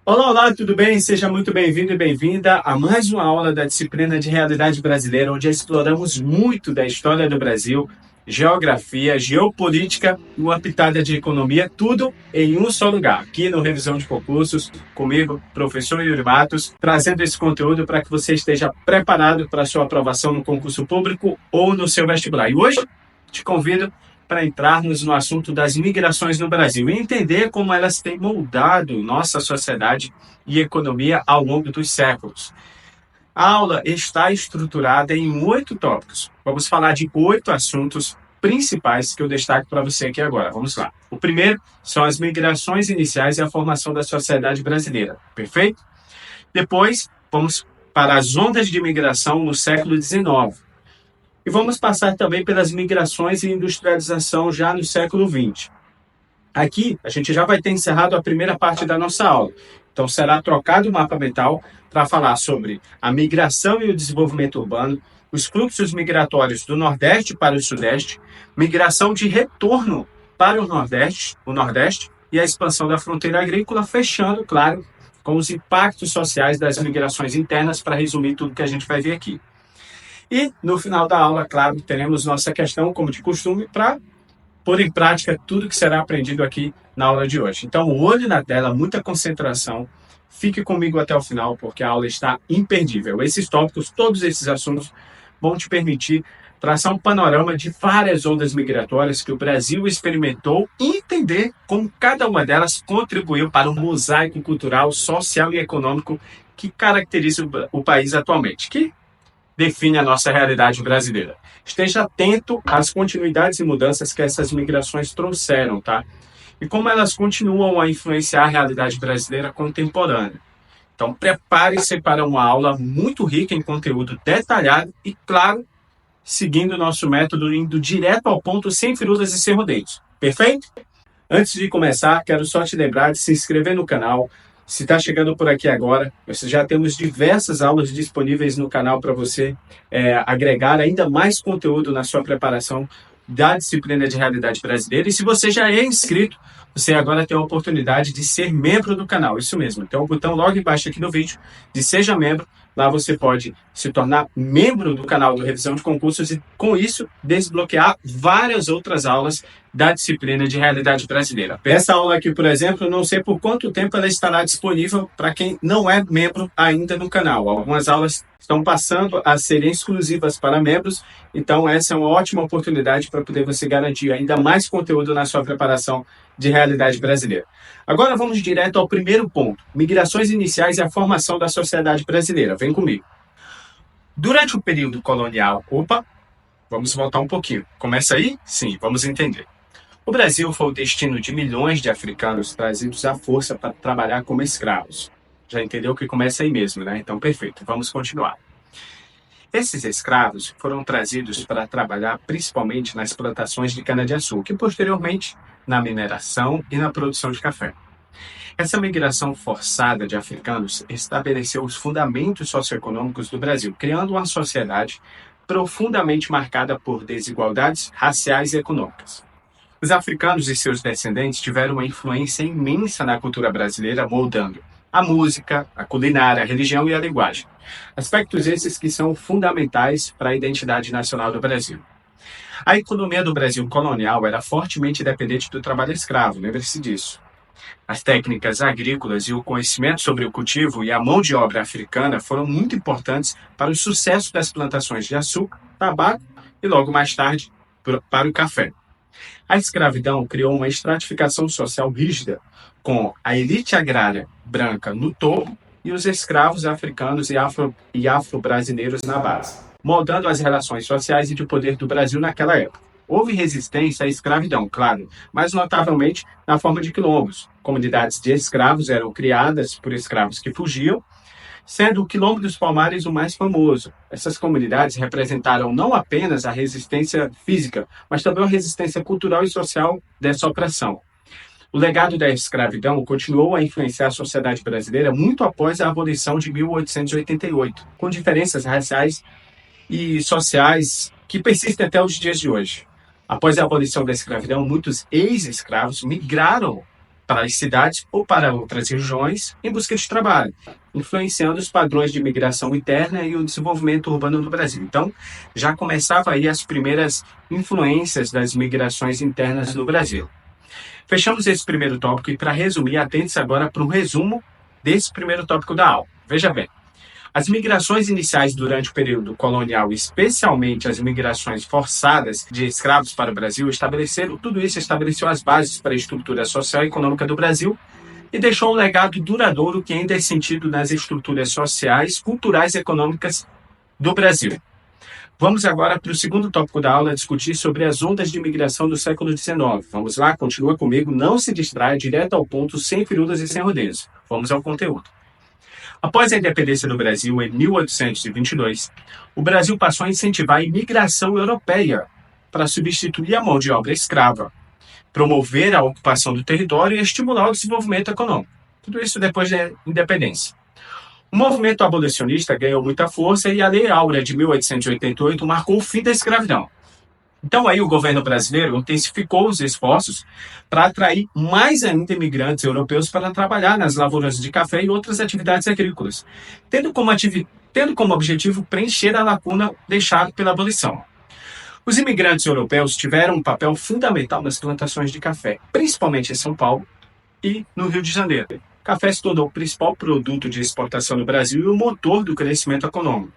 Olá, olá, tudo bem? Seja muito bem-vindo e bem-vinda a mais uma aula da disciplina de Realidade Brasileira, onde exploramos muito da história do Brasil, geografia, geopolítica e uma pitada de economia, tudo em um só lugar, aqui no Revisão de Concursos, comigo, professor Yuri Matos, trazendo esse conteúdo para que você esteja preparado para a sua aprovação no concurso público ou no seu vestibular. E hoje te convido para entrarmos no assunto das migrações no Brasil e entender como elas têm moldado nossa sociedade e economia ao longo dos séculos. A aula está estruturada em 8 tópicos. Vamos falar de 8 assuntos principais que eu destaco para você aqui agora. Vamos lá. O primeiro são as migrações iniciais e a formação da sociedade brasileira. Perfeito? Depois, vamos para as ondas de migração no século XIX. E vamos passar também pelas migrações e industrialização já no século XX. Aqui, a gente já vai ter encerrado a primeira parte da nossa aula. Então, será trocado o mapa mental para falar sobre a migração e o desenvolvimento urbano, os fluxos migratórios do Nordeste para o Sudeste, migração de retorno para o Nordeste e a expansão da fronteira agrícola, fechando, claro, com os impactos sociais das migrações internas, para resumir tudo que a gente vai ver aqui. E, no final da aula, claro, teremos nossa questão, como de costume, para pôr em prática tudo que será aprendido aqui na aula de hoje. Então, olho na tela, muita concentração. Fique comigo até o final, porque a aula está imperdível. Esses tópicos, todos esses assuntos, vão te permitir traçar um panorama de várias ondas migratórias que o Brasil experimentou e entender como cada uma delas contribuiu para o mosaico cultural, social e econômico que caracteriza o país atualmente, que define a nossa realidade brasileira. Esteja atento às continuidades e mudanças que essas migrações trouxeram, tá? E como elas continuam a influenciar a realidade brasileira contemporânea. Então, prepare-se para uma aula muito rica em conteúdo detalhado e, claro, seguindo o nosso método, indo direto ao ponto, sem firulas e sem rodeios. Perfeito? Antes de começar, quero só te lembrar de se inscrever no canal. Se está chegando por aqui agora, nós já temos diversas aulas disponíveis no canal para você agregar ainda mais conteúdo na sua preparação da disciplina de Realidade Brasileira. E se você já é inscrito, você agora tem a oportunidade de ser membro do canal. Isso mesmo, tem um botão logo embaixo aqui no vídeo de Seja Membro. Lá você pode se tornar membro do canal do Revisão de Concursos e, com isso, desbloquear várias outras aulas da disciplina de Realidade Brasileira. Essa aula aqui, por exemplo, não sei por quanto tempo ela estará disponível para quem não é membro ainda no canal. Algumas aulas estão passando a serem exclusivas para membros, então essa é uma ótima oportunidade para poder você garantir ainda mais conteúdo na sua preparação de Realidade Brasileira. Agora vamos direto ao primeiro ponto: migrações iniciais e a formação da sociedade brasileira. Vem comigo. Durante o período colonial, vamos voltar um pouquinho. Começa aí? Sim, vamos entender. O Brasil foi o destino de milhões de africanos trazidos à força para trabalhar como escravos. Já entendeu que começa aí mesmo, né? Então, perfeito. Vamos continuar. Esses escravos foram trazidos para trabalhar principalmente nas plantações de cana-de-açúcar e, posteriormente, na mineração e na produção de café. Essa migração forçada de africanos estabeleceu os fundamentos socioeconômicos do Brasil, criando uma sociedade profundamente marcada por desigualdades raciais e econômicas. Os africanos e seus descendentes tiveram uma influência imensa na cultura brasileira, moldando a música, a culinária, a religião e a linguagem. Aspectos esses que são fundamentais para a identidade nacional do Brasil. A economia do Brasil colonial era fortemente dependente do trabalho escravo, lembre-se disso. As técnicas agrícolas e o conhecimento sobre o cultivo e a mão de obra africana foram muito importantes para o sucesso das plantações de açúcar, tabaco e, logo mais tarde, para o café. A escravidão criou uma estratificação social rígida, com a elite agrária branca no topo e os escravos africanos e afro-brasileiros na base, moldando as relações sociais e de poder do Brasil naquela época. Houve resistência à escravidão, claro, mas notavelmente na forma de quilombos. Comunidades de escravos eram criadas por escravos que fugiam, sendo o Quilombo dos Palmares o mais famoso. Essas comunidades representaram não apenas a resistência física, mas também a resistência cultural e social dessa opressão. O legado da escravidão continuou a influenciar a sociedade brasileira muito após a abolição de 1888, com diferenças raciais e sociais que persistem até os dias de hoje. Após a abolição da escravidão, muitos ex-escravos migraram para as cidades ou para outras regiões em busca de trabalho, influenciando os padrões de imigração interna e o desenvolvimento urbano no Brasil. Então, já começava aí as primeiras influências das migrações internas no Brasil. Fechamos esse primeiro tópico e, para resumir, atente-se agora para um resumo desse primeiro tópico da aula. Veja bem, as migrações iniciais durante o período colonial, especialmente as migrações forçadas de escravos para o Brasil, tudo isso estabeleceu as bases para a estrutura social e econômica do Brasil e deixou um legado duradouro que ainda é sentido nas estruturas sociais, culturais e econômicas do Brasil. Vamos agora para o segundo tópico da aula, discutir sobre as ondas de imigração do século XIX. Vamos lá, continua comigo, não se distraia, direto ao ponto, sem firulas e sem rodeios. Vamos ao conteúdo. Após a independência do Brasil, em 1822, o Brasil passou a incentivar a imigração europeia para substituir a mão de obra escrava, promover a ocupação do território e estimular o desenvolvimento econômico. Tudo isso depois da independência. O movimento abolicionista ganhou muita força e a Lei Áurea de 1888 marcou o fim da escravidão. Então aí o governo brasileiro intensificou os esforços para atrair mais ainda imigrantes europeus para trabalhar nas lavouras de café e outras atividades agrícolas, tendo como objetivo preencher a lacuna deixada pela abolição. Os imigrantes europeus tiveram um papel fundamental nas plantações de café, principalmente em São Paulo e no Rio de Janeiro. O café se tornou o principal produto de exportação no Brasil e o motor do crescimento econômico.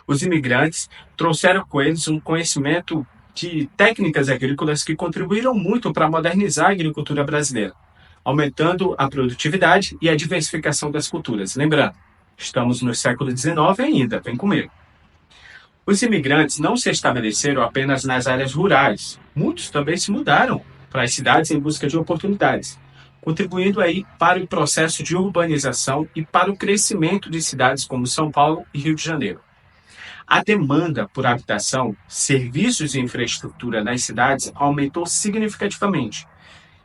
Os imigrantes trouxeram com eles um conhecimento de técnicas agrícolas que contribuíram muito para modernizar a agricultura brasileira, aumentando a produtividade e a diversificação das culturas. Lembrando, estamos no século XIX ainda, vem comigo. Os imigrantes não se estabeleceram apenas nas áreas rurais, muitos também se mudaram para as cidades em busca de oportunidades, contribuindo aí para o processo de urbanização e para o crescimento de cidades como São Paulo e Rio de Janeiro. A demanda por habitação, serviços e infraestrutura nas cidades aumentou significativamente,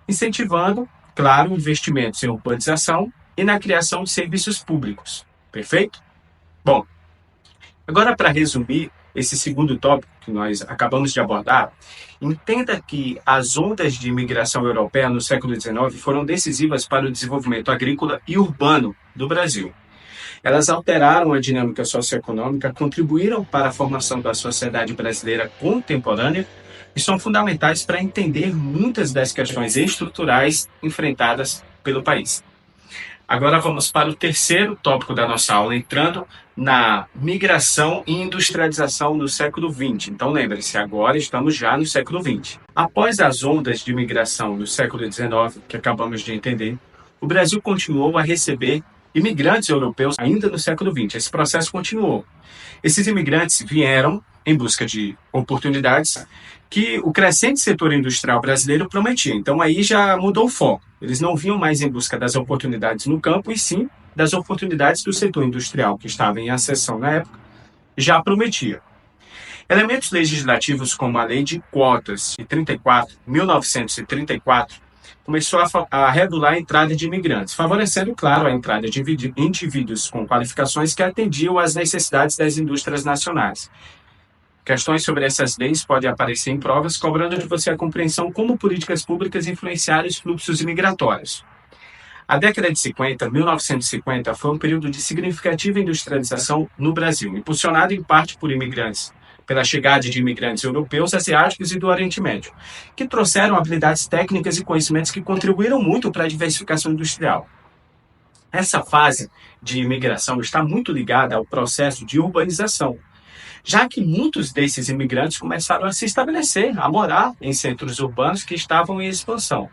incentivando, claro, investimentos em urbanização e na criação de serviços públicos. Perfeito? Bom, agora para resumir esse segundo tópico que nós acabamos de abordar, entenda que as ondas de imigração europeia no século XIX foram decisivas para o desenvolvimento agrícola e urbano do Brasil. Elas alteraram a dinâmica socioeconômica, contribuíram para a formação da sociedade brasileira contemporânea e são fundamentais para entender muitas das questões estruturais enfrentadas pelo país. Agora vamos para o terceiro tópico da nossa aula, entrando na migração e industrialização no século XX. Então lembre-se, agora estamos já no século XX. Após as ondas de migração do século XIX, que acabamos de entender, o Brasil continuou a receber imigrantes europeus ainda no século XX. Esse processo continuou. Esses imigrantes vieram em busca de oportunidades que o crescente setor industrial brasileiro prometia. Então aí já mudou o foco. Eles não vinham mais em busca das oportunidades no campo, e sim das oportunidades do setor industrial, que estava em ascensão na época, já prometia. Elementos legislativos como a Lei de Cotas de 1934, começou a regular a entrada de imigrantes, favorecendo, claro, a entrada de indivíduos com qualificações que atendiam às necessidades das indústrias nacionais. Questões sobre essas leis podem aparecer em provas, cobrando de você a compreensão como políticas públicas influenciaram os fluxos imigratórios. A década de 1950, foi um período de significativa industrialização no Brasil, impulsionado em parte por imigrantes, pela chegada de imigrantes europeus, asiáticos e do Oriente Médio, que trouxeram habilidades técnicas e conhecimentos que contribuíram muito para a diversificação industrial. Essa fase de imigração está muito ligada ao processo de urbanização, já que muitos desses imigrantes começaram a se estabelecer, a morar em centros urbanos que estavam em expansão,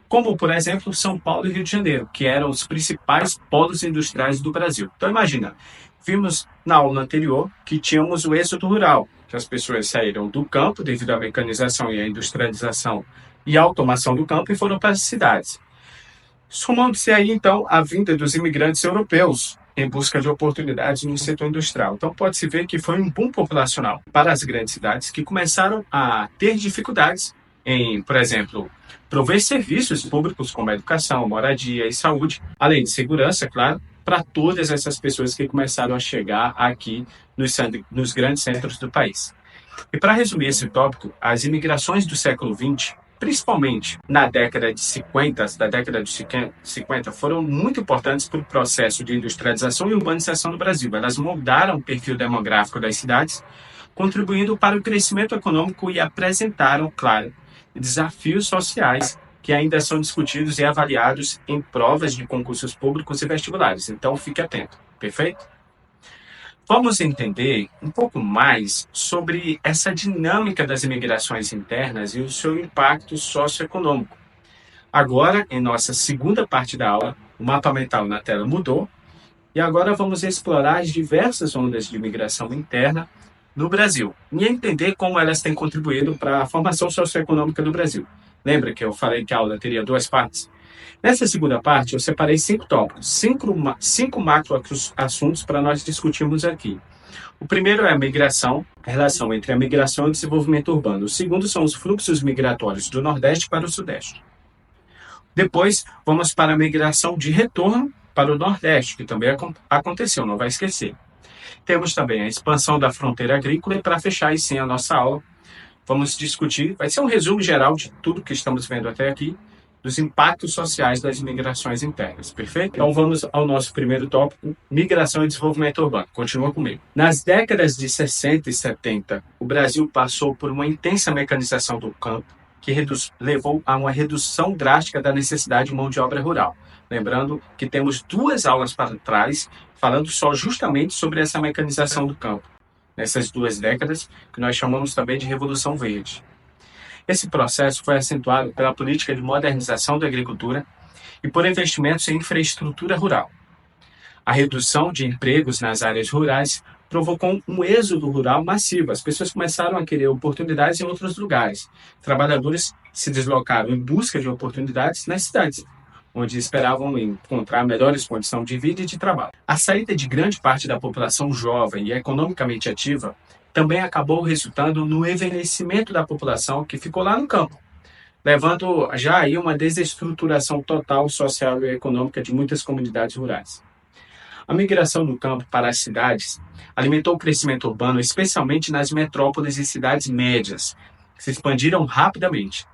como, por exemplo, São Paulo e Rio de Janeiro, que eram os principais polos industriais do Brasil. Então, imagina, vimos na aula anterior que tínhamos o êxodo rural, que as pessoas saíram do campo devido à mecanização e à industrialização e à automação do campo e foram para as cidades. Somando-se aí, então, a vinda dos imigrantes europeus em busca de oportunidades no setor industrial. Então, pode-se ver que foi um boom populacional para as grandes cidades que começaram a ter dificuldades em, por exemplo, prover serviços públicos como educação, moradia e saúde, além de segurança, claro, para todas essas pessoas que começaram a chegar aqui nos grandes centros do país. E para resumir esse tópico, as imigrações do século XX principalmente na década de 50, foram muito importantes para o processo de industrialização e urbanização do Brasil. Elas moldaram o perfil demográfico das cidades, contribuindo para o crescimento econômico e apresentaram, claro, desafios sociais que ainda são discutidos e avaliados em provas de concursos públicos e vestibulares. Então, fique atento, perfeito? Vamos entender um pouco mais sobre essa dinâmica das imigrações internas e o seu impacto socioeconômico. Agora, em nossa segunda parte da aula, o mapa mental na tela mudou e agora vamos explorar as diversas ondas de imigração interna no Brasil e entender como elas têm contribuído para a formação socioeconômica do Brasil. Lembra que eu falei que a aula teria duas partes? Nessa segunda parte, eu separei 5 tópicos, 5 macro assuntos para nós discutirmos aqui. O primeiro é a migração, a relação entre a migração e o desenvolvimento urbano. O segundo são os fluxos migratórios do Nordeste para o Sudeste. Depois, vamos para a migração de retorno para o Nordeste, que também aconteceu, não vai esquecer. Temos também a expansão da fronteira agrícola e para fechar, sim, a nossa aula, vamos discutir, vai ser um resumo geral de tudo que estamos vendo até aqui, dos impactos sociais das migrações internas, perfeito? Então vamos ao nosso primeiro tópico, migração e desenvolvimento urbano. Continua comigo. Nas décadas de 60 e 70, o Brasil passou por uma intensa mecanização do campo, que levou a uma redução drástica da necessidade de mão de obra rural. Lembrando que temos 2 aulas para trás, falando só justamente sobre essa mecanização do campo, nessas 2 décadas, que nós chamamos também de Revolução Verde. Esse processo foi acentuado pela política de modernização da agricultura e por investimentos em infraestrutura rural. A redução de empregos nas áreas rurais provocou um êxodo rural massivo. As pessoas começaram a querer oportunidades em outros lugares. Trabalhadores se deslocaram em busca de oportunidades nas cidades, onde esperavam encontrar melhores condições de vida e de trabalho. A saída de grande parte da população jovem e economicamente ativa também acabou resultando no envelhecimento da população que ficou lá no campo, levando já aí uma desestruturação total social e econômica de muitas comunidades rurais. A migração do campo para as cidades alimentou o crescimento urbano, especialmente nas metrópoles e cidades médias, que se expandiram rapidamente.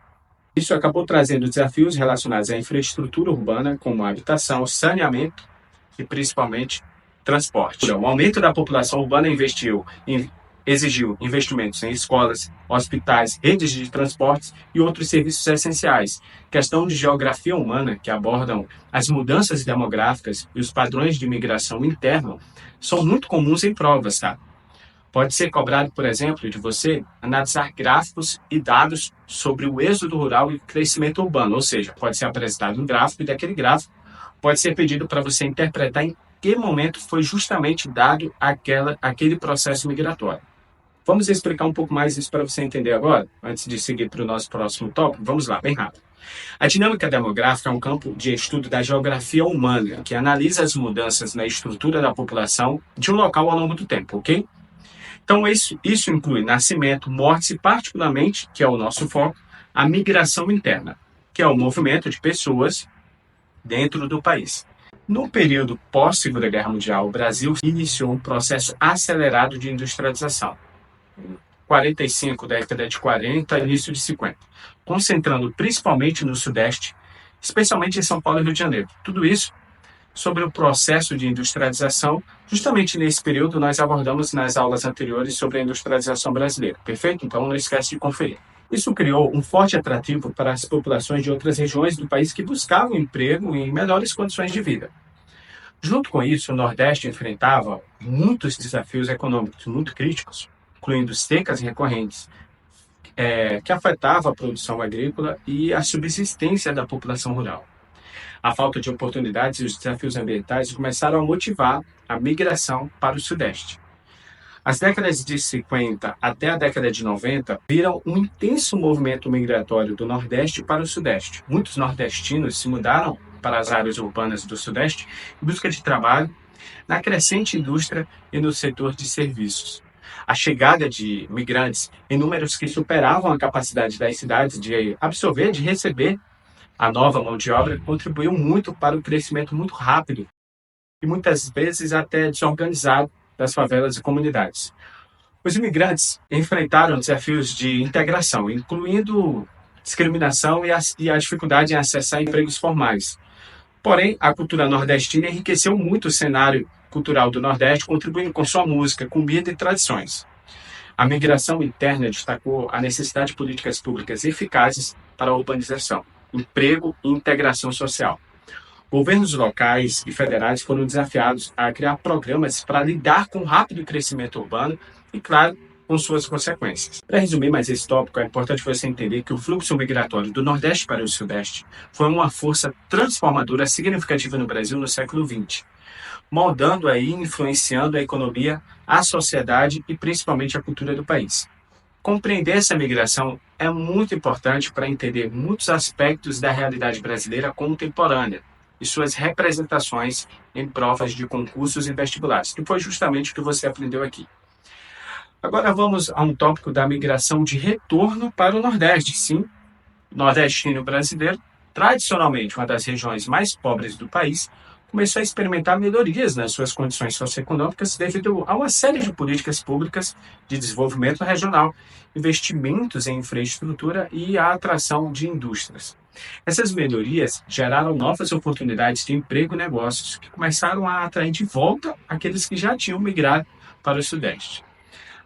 Isso acabou trazendo desafios relacionados à infraestrutura urbana, como habitação, saneamento e principalmente transporte. O aumento da população urbana exigiu investimentos em escolas, hospitais, redes de transportes e outros serviços essenciais. Questão de geografia humana, que abordam as mudanças demográficas e os padrões de migração interna, são muito comuns em provas, tá? Pode ser cobrado, por exemplo, de você analisar gráficos e dados sobre o êxodo rural e o crescimento urbano, ou seja, pode ser apresentado um gráfico e daquele gráfico pode ser pedido para você interpretar em que momento foi justamente dado aquele processo migratório. Vamos explicar um pouco mais isso para você entender agora, antes de seguir para o nosso próximo tópico. Vamos lá, bem rápido. A dinâmica demográfica é um campo de estudo da geografia humana, que analisa as mudanças na estrutura da população de um local ao longo do tempo, ok? Então, isso inclui nascimento, mortes e, particularmente, que é o nosso foco, a migração interna, que é o movimento de pessoas dentro do país. No período pós-Segunda Guerra Mundial, o Brasil iniciou um processo acelerado de industrialização. 45, década de 40, início de 50, concentrando principalmente no Sudeste, especialmente em São Paulo e Rio de Janeiro. Tudo isso sobre o processo de industrialização. Justamente nesse período nós abordamos nas aulas anteriores sobre a industrialização brasileira, perfeito? Então não esquece de conferir. Isso criou um forte atrativo para as populações de outras regiões do país que buscavam emprego em melhores condições de vida. Junto com isso, o Nordeste enfrentava muitos desafios econômicos muito críticos, incluindo secas recorrentes, que afetavam a produção agrícola e a subsistência da população rural. A falta de oportunidades e os desafios ambientais começaram a motivar a migração para o Sudeste. As décadas de 50 até a década de 90 viram um intenso movimento migratório do Nordeste para o Sudeste. Muitos nordestinos se mudaram para as áreas urbanas do Sudeste em busca de trabalho na crescente indústria e no setor de serviços. A chegada de migrantes em números que superavam a capacidade das cidades de absorver, de receber a nova mão de obra, contribuiu muito para o crescimento muito rápido e muitas vezes até desorganizado das favelas e comunidades. Os imigrantes enfrentaram desafios de integração, incluindo discriminação e a dificuldade em acessar empregos formais. Porém, a cultura nordestina enriqueceu muito o cenário cultural do Nordeste, contribuindo com sua música, comida e tradições. A migração interna destacou a necessidade de políticas públicas eficazes para a urbanização, emprego e integração social. Governos locais e federais foram desafiados a criar programas para lidar com o rápido crescimento urbano e, claro, com suas consequências. Para resumir mais esse tópico, é importante você entender que o fluxo migratório do Nordeste para o Sudeste foi uma força transformadora significativa no Brasil no século XX, moldando e influenciando a economia, a sociedade e principalmente a cultura do país. Compreender essa migração é muito importante para entender muitos aspectos da realidade brasileira contemporânea e suas representações em provas de concursos e vestibulares, que foi justamente o que você aprendeu aqui. Agora vamos a um tópico da migração de retorno para o Nordeste. Sim, o nordestino brasileiro, tradicionalmente uma das regiões mais pobres do país, começou a experimentar melhorias nas suas condições socioeconômicas devido a uma série de políticas públicas de desenvolvimento regional, investimentos em infraestrutura e a atração de indústrias. Essas melhorias geraram novas oportunidades de emprego e negócios que começaram a atrair de volta aqueles que já tinham migrado para o Sudeste.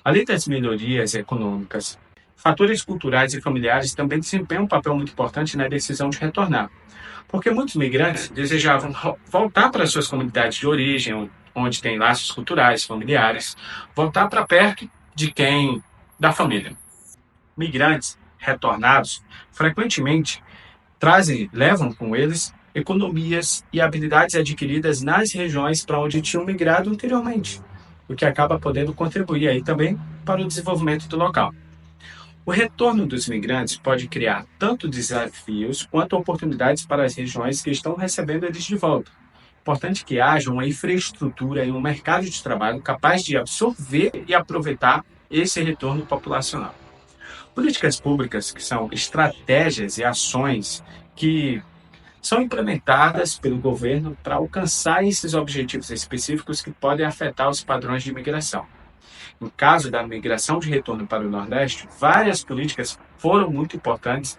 Além das melhorias econômicas, fatores culturais e familiares também desempenham um papel muito importante na decisão de retornar, porque muitos migrantes desejavam voltar para suas comunidades de origem, onde tem laços culturais, familiares, voltar para perto da família. Migrantes retornados frequentemente levam com eles economias e habilidades adquiridas nas regiões para onde tinham migrado anteriormente, o que acaba podendo contribuir aí também para o desenvolvimento do local. O retorno dos migrantes pode criar tanto desafios quanto oportunidades para as regiões que estão recebendo eles de volta. Importante que haja uma infraestrutura e um mercado de trabalho capaz de absorver e aproveitar esse retorno populacional. Políticas públicas, que são estratégias e ações que são implementadas pelo governo para alcançar esses objetivos específicos que podem afetar os padrões de migração. No caso da migração de retorno para o Nordeste, várias políticas foram muito importantes.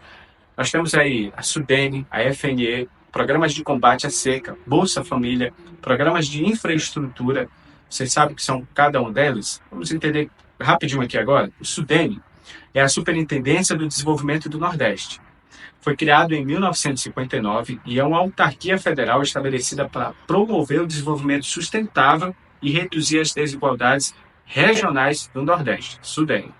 Nós temos aí a SUDENE, a FNE, programas de combate à seca, Bolsa Família, programas de infraestrutura. Vocês sabem que são cada um deles? Vamos entender rapidinho aqui agora. O SUDENE é a Superintendência do Desenvolvimento do Nordeste. Foi criado em 1959 e é uma autarquia federal estabelecida para promover o desenvolvimento sustentável e reduzir as desigualdades regionais do Nordeste, SUDENE.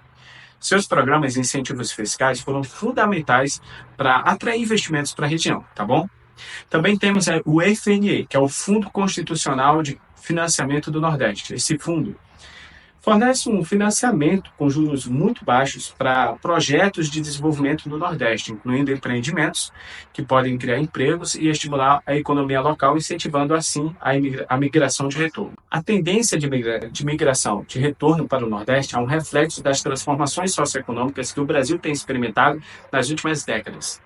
Seus programas e incentivos fiscais foram fundamentais para atrair investimentos para a região, tá bom? Também temos o FNE, que é o Fundo Constitucional de Financiamento do Nordeste. Esse fundo fornece um financiamento com juros muito baixos para projetos de desenvolvimento no Nordeste, incluindo empreendimentos que podem criar empregos e estimular a economia local, incentivando assim a migração de retorno. A tendência de migração de retorno para o Nordeste é um reflexo das transformações socioeconômicas que o Brasil tem experimentado nas últimas décadas.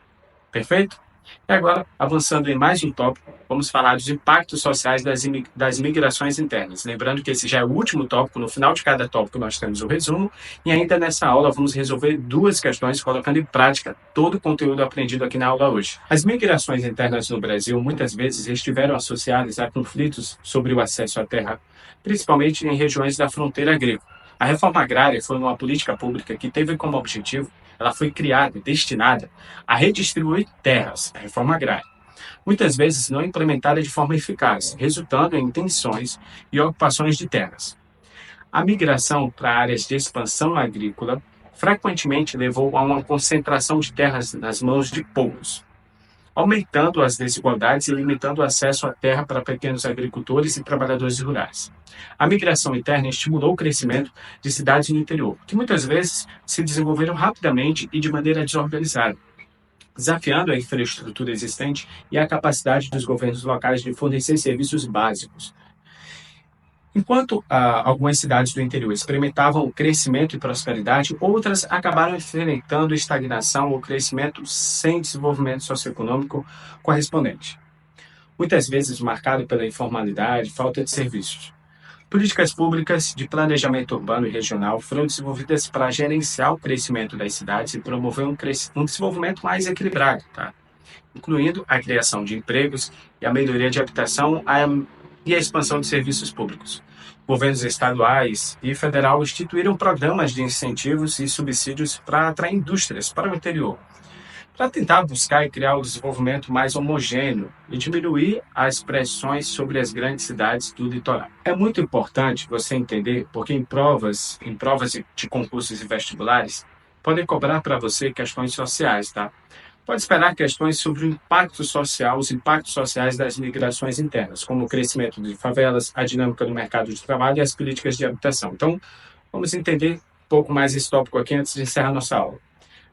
Perfeito? E agora, avançando em mais um tópico, vamos falar dos impactos sociais das migrações internas. Lembrando que esse já é o último tópico, no final de cada tópico nós temos o resumo, e ainda nessa aula vamos resolver duas questões, colocando em prática todo o conteúdo aprendido aqui na aula hoje. As migrações internas no Brasil muitas vezes estiveram associadas a conflitos sobre o acesso à terra, principalmente em regiões da fronteira agrícola. A reforma agrária foi uma política pública que teve como objetivo, ela foi criada e destinada a redistribuir terras, a reforma agrária, muitas vezes não implementada de forma eficaz, resultando em tensões e ocupações de terras. A migração para áreas de expansão agrícola frequentemente levou a uma concentração de terras nas mãos de poucos, aumentando as desigualdades e limitando o acesso à terra para pequenos agricultores e trabalhadores rurais. A migração interna estimulou o crescimento de cidades no interior, que muitas vezes se desenvolveram rapidamente e de maneira desorganizada, desafiando a infraestrutura existente e a capacidade dos governos locais de fornecer serviços básicos. Enquanto algumas cidades do interior experimentavam crescimento e prosperidade, outras acabaram enfrentando estagnação ou crescimento sem desenvolvimento socioeconômico correspondente, muitas vezes marcado pela informalidade e falta de serviços. Políticas públicas de planejamento urbano e regional foram desenvolvidas para gerenciar o crescimento das cidades e promover um desenvolvimento mais equilibrado, tá? Incluindo a criação de empregos e a melhoria de habitação e a expansão de serviços públicos. Governos estaduais e federal instituíram programas de incentivos e subsídios para atrair indústrias para o interior, para tentar buscar e criar o desenvolvimento mais homogêneo e diminuir as pressões sobre as grandes cidades do litoral. É muito importante você entender porque em provas de concursos e vestibulares, podem cobrar para você questões sociais, tá? Pode esperar questões sobre o impacto social, os impactos sociais das migrações internas, como o crescimento de favelas, a dinâmica do mercado de trabalho e as políticas de habitação. Então, vamos entender um pouco mais esse tópico aqui antes de encerrar nossa aula.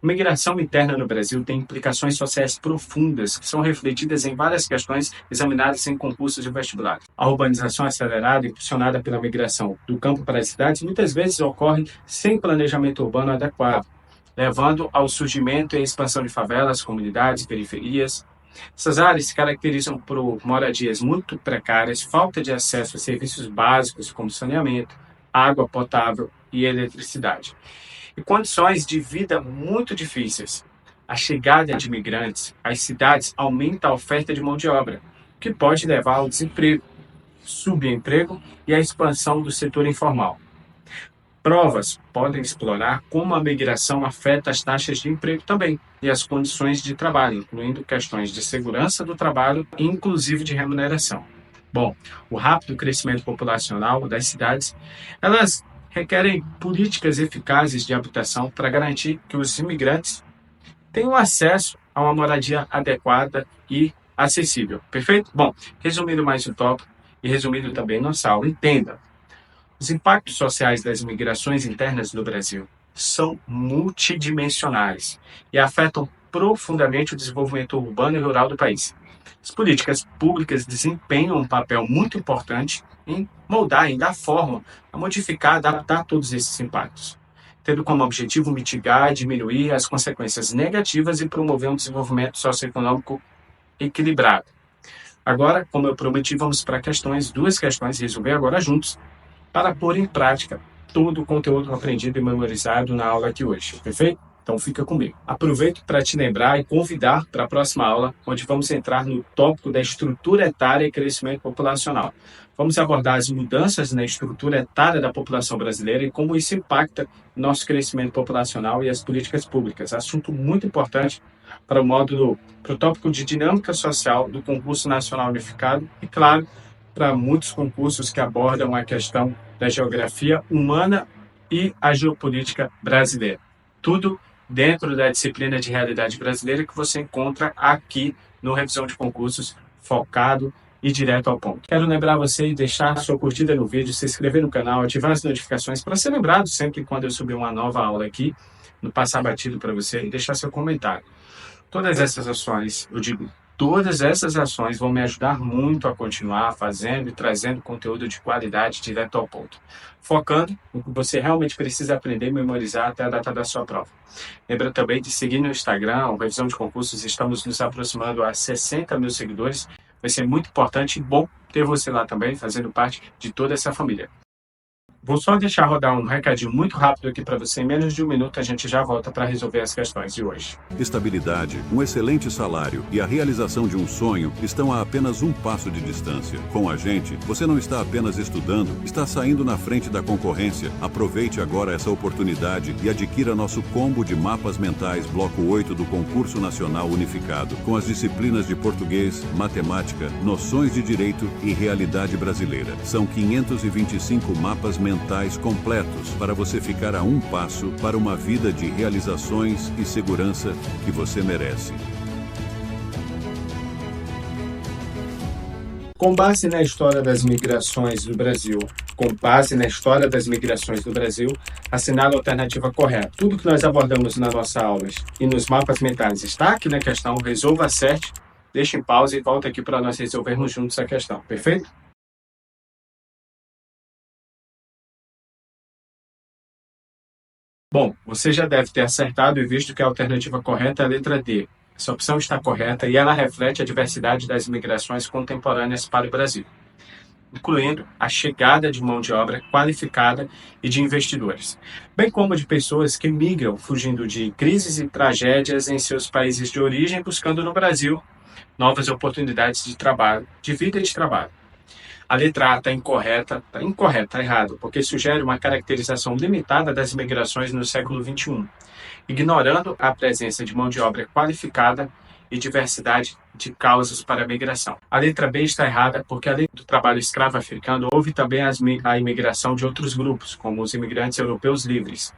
A migração interna no Brasil tem implicações sociais profundas que são refletidas em várias questões examinadas em concursos de vestibular. A urbanização acelerada, impulsionada pela migração do campo para as cidades, muitas vezes ocorre sem planejamento urbano adequado, levando ao surgimento e expansão de favelas, comunidades, periferias. Essas áreas se caracterizam por moradias muito precárias, falta de acesso a serviços básicos como saneamento, água potável e eletricidade, e condições de vida muito difíceis. A chegada de imigrantes às cidades aumenta a oferta de mão de obra, o que pode levar ao desemprego, subemprego e à expansão do setor informal. Provas podem explorar como a migração afeta as taxas de emprego também e as condições de trabalho, incluindo questões de segurança do trabalho e inclusive de remuneração. Bom, o rápido crescimento populacional das cidades, elas requerem políticas eficazes de habitação para garantir que os imigrantes tenham acesso a uma moradia adequada e acessível. Perfeito? Bom, resumindo mais o tópico e resumindo também nossa aula, entenda. Os impactos sociais das migrações internas no Brasil são multidimensionais e afetam profundamente o desenvolvimento urbano e rural do país. As políticas públicas desempenham um papel muito importante em moldar, em dar forma, a modificar, adaptar todos esses impactos, tendo como objetivo mitigar, diminuir as consequências negativas e promover um desenvolvimento socioeconômico equilibrado. Agora, como eu prometi, vamos para duas questões, resolver agora juntos, para pôr em prática todo o conteúdo aprendido e memorizado na aula de hoje, perfeito? Então fica comigo. Aproveito para te lembrar e convidar para a próxima aula, onde vamos entrar no tópico da estrutura etária e crescimento populacional. Vamos abordar as mudanças na estrutura etária da população brasileira e como isso impacta o nosso crescimento populacional e as políticas públicas. Assunto muito importante para o tópico de dinâmica social do concurso nacional unificado e, claro, para muitos concursos que abordam a questão da geografia humana e a geopolítica brasileira. Tudo dentro da disciplina de realidade brasileira que você encontra aqui no Revisão de Concursos, focado e direto ao ponto. Quero lembrar você de deixar sua curtida no vídeo, se inscrever no canal, ativar as notificações para ser lembrado sempre quando eu subir uma nova aula aqui, no passar batido para você, e deixar seu comentário. Todas essas ações vão me ajudar muito a continuar fazendo e trazendo conteúdo de qualidade direto ao ponto, focando no que você realmente precisa aprender e memorizar até a data da sua prova. Lembra também de seguir no Instagram, o Revisão de Concursos, estamos nos aproximando a 60 mil seguidores. Vai ser muito importante e bom ter você lá também, fazendo parte de toda essa família. Vou só deixar rodar um recadinho muito rápido aqui para você. Em menos de um minuto a gente já volta para resolver as questões de hoje. Estabilidade, um excelente salário e a realização de um sonho estão a apenas um passo de distância. Com a gente, você não está apenas estudando, está saindo na frente da concorrência. Aproveite agora essa oportunidade e adquira nosso combo de mapas mentais Bloco 8 do Concurso Nacional Unificado, com as disciplinas de português, matemática, noções de direito e realidade brasileira. São 525 mapas mentais completos para você ficar a um passo para uma vida de realizações e segurança que você merece. Com base na história das migrações do Brasil, assinale a alternativa correta. Tudo que nós abordamos nas nossas aulas e nos mapas mentais está aqui na questão, resolva, acerte, deixe em pausa e volta aqui para nós resolvermos juntos a questão, perfeito? Bom, você já deve ter acertado e visto que a alternativa correta é a letra D. Essa opção está correta e ela reflete a diversidade das migrações contemporâneas para o Brasil. incluindo a chegada de mão de obra qualificada e de investidores, bem como de pessoas que migram fugindo de crises e tragédias em seus países de origem, buscando no Brasil novas oportunidades de trabalho, de vida e de trabalho. A letra A está incorreta, está errado, porque sugere uma caracterização limitada das imigrações no século XXI, ignorando a presença de mão de obra qualificada e diversidade de causas para a migração. A letra B está errada porque, além do trabalho escravo africano, houve também a imigração de outros grupos, como os imigrantes europeus livres.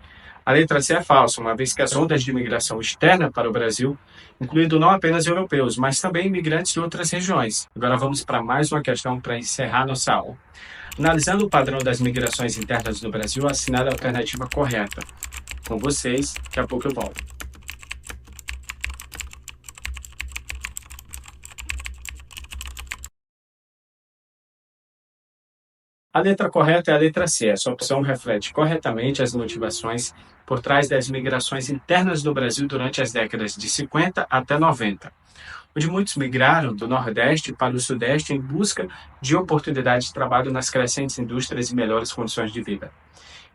A letra C é falsa, uma vez que as ondas de imigração externa para o Brasil, incluindo não apenas europeus, mas também imigrantes de outras regiões. Agora vamos para mais uma questão para encerrar nossa aula. Analisando o padrão das migrações internas no Brasil, assinale a alternativa correta. Com vocês, daqui a pouco eu volto. A letra correta é a letra C. Essa opção reflete corretamente as motivações por trás das migrações internas do Brasil durante as décadas de 50 até 90, onde muitos migraram do Nordeste para o Sudeste em busca de oportunidades de trabalho nas crescentes indústrias e melhores condições de vida,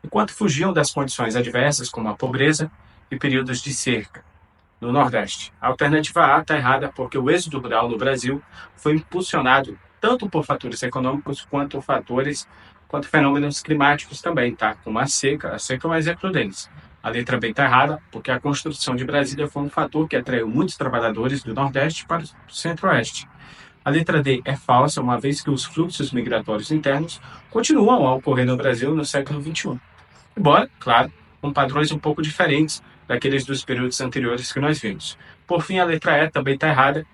enquanto fugiam das condições adversas como a pobreza e períodos de seca. No Nordeste, a alternativa A está errada porque o êxodo rural no Brasil foi impulsionado tanto por fatores econômicos quanto fenômenos climáticos também, tá? Como a seca é um exemplo deles. A letra B está errada porque a construção de Brasília foi um fator que atraiu muitos trabalhadores do Nordeste para o Centro-Oeste. A letra D é falsa, uma vez que os fluxos migratórios internos continuam a ocorrer no Brasil no século XXI. Embora, claro, com padrões um pouco diferentes daqueles dos períodos anteriores que nós vimos. Por fim, a letra E também está errada,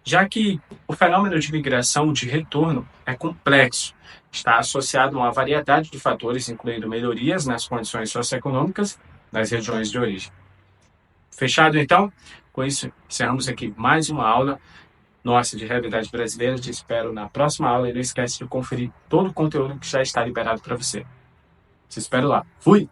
já que o fenômeno de migração de retorno é complexo, está associado a uma variedade de fatores, incluindo melhorias nas condições socioeconômicas das regiões de origem. Fechado, então? Com isso, encerramos aqui mais uma aula nossa de realidade brasileira. Te espero na próxima aula e não esquece de conferir todo o conteúdo que já está liberado para você. Te espero lá. Fui!